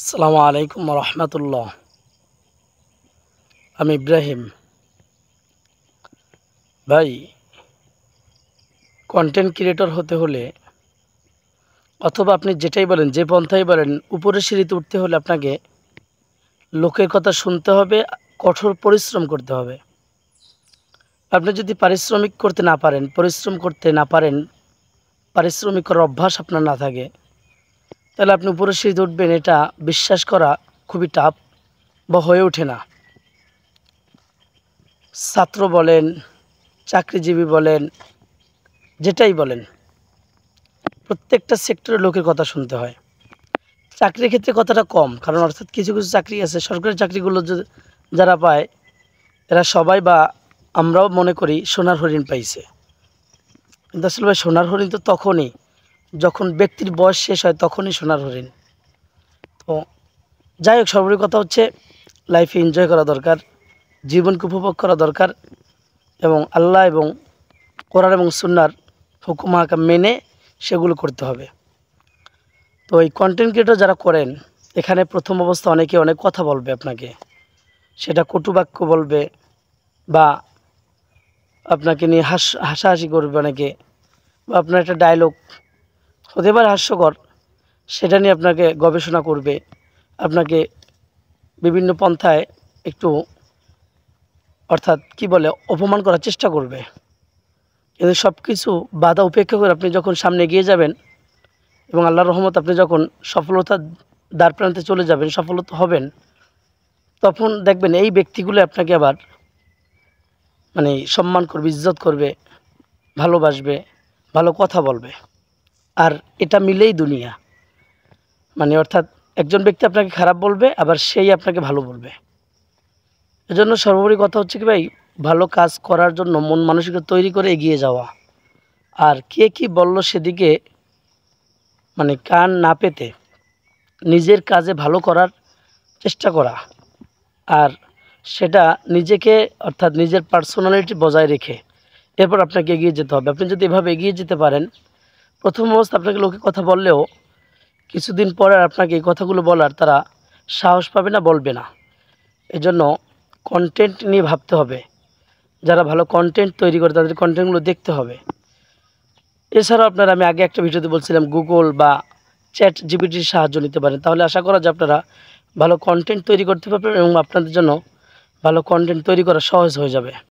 আসসালামু আলাইকুম রহমতুল্লাহ। আমি ইব্রাহিম। ভাই, কন্টেন্ট ক্রিয়েটর হতে হলে অথবা আপনি যেটাই বলেন, যে পন্থাই বলেন, উপরের সিঁড়িতে উঠতে হলে আপনাকে লোকের কথা শুনতে হবে, কঠোর পরিশ্রম করতে হবে। আপনি যদি পারিশ্রমিক করতে না পারেন, পরিশ্রম করতে না পারেন, পারিশ্রমিক করার অভ্যাস আপনার না থাকে, তাহলে আপনি উপরের সিঁড়িতে উঠবেন এটা বিশ্বাস করা খুবই টাফ বা হয়ে ওঠে না। ছাত্র বলেন, চাকরিজীবী বলেন, যেটাই বলেন, প্রত্যেকটা সেক্টরে লোকের কথা শুনতে হয়। চাকরির ক্ষেত্রে কথাটা কম, কারণ অর্থাৎ কিছু কিছু চাকরি আছে, সরকারি চাকরিগুলো যারা পায় এরা সবাই বা আমরাও মনে করি সোনার হরিণ পাইছে। কিন্তু আসলে ভাই, সোনার হরিণ তো তখনই যখন ব্যক্তির বয়স শেষ হয়, তখনই সোনার হরিণ। তো যাই হোক, সর্বোপরি কথা হচ্ছে লাইফে এনজয় করা দরকার, জীবনকে উপভোগ করা দরকার, এবং আল্লাহ এবং কোরআন এবং সুন্নাহর হুকুম হাকাম মেনে সেগুলো করতে হবে। তো এই কন্টেন্ট ক্রিয়েটর যারা করেন, এখানে প্রথম অবস্থা অনেকে অনেক কথা বলবে আপনাকে, সেটা কটুবাক্য বলবে বা আপনাকে নিয়ে হাসাহাসি করবে অনেকে, বা আপনার একটা ডায়লগ হতে পারে হাস্যকর, সেটা নিয়ে আপনাকে গবেষণা করবে, আপনাকে বিভিন্ন পন্থায় একটু অর্থাৎ কি বলে অপমান করার চেষ্টা করবে। কিন্তু সব কিছু বাধা উপেক্ষা করে আপনি যখন সামনে এগিয়ে যাবেন এবং আল্লাহর রহমত আপনি যখন সফলতার দ্বার প্রান্তে চলে যাবেন, সফলতা হবেন, তখন দেখবেন এই ব্যক্তিগুলো আপনাকে আবার সম্মান করবে, ইজ্জত করবে, ভালোবাসবে, ভালো কথা বলবে। আর এটা মিলেই দুনিয়া। অর্থাৎ একজন ব্যক্তি আপনাকে খারাপ বলবে, আবার সেই আপনাকে ভালো বলবে। এজন্য সর্বোপরি কথা হচ্ছে কি ভাই, ভালো কাজ করার জন্য মন মানসিকতা তৈরি করে এগিয়ে যাওয়া। আর কে কি বলল সেদিকে কান না পেতে নিজের কাজে ভালো করার চেষ্টা করা। আর সেটা নিজেকে অর্থাৎ নিজের পার্সোনালিটি বজায় রেখে এরপর আপনাকে এগিয়ে যেতে হবে। আপনি যদি এভাবে এগিয়ে যেতে পারেন, প্রথম অবস্থা আপনাকে লোকে কথা বললেও কিছুদিন পরে আর আপনাকে এই কথাগুলো বলার তারা সাহস পাবে না, বলবে না। এজন্য কন্টেন্ট নিয়ে ভাবতে হবে। যারা ভালো কন্টেন্ট তৈরি করে তাদের কন্টেন্টগুলো দেখতে হবে। এছাড়াও আমি আগে একটা ভিডিওতে বলছিলাম গুগল বা চ্যাট জিপিটির সাহায্য নিতে পারেন। তাহলে আশা করা যায় আপনারা ভালো কন্টেন্ট তৈরি করতে পারবেন এবং আপনাদের জন্য ভালো কন্টেন্ট তৈরি করা সহজ হয়ে যাবে।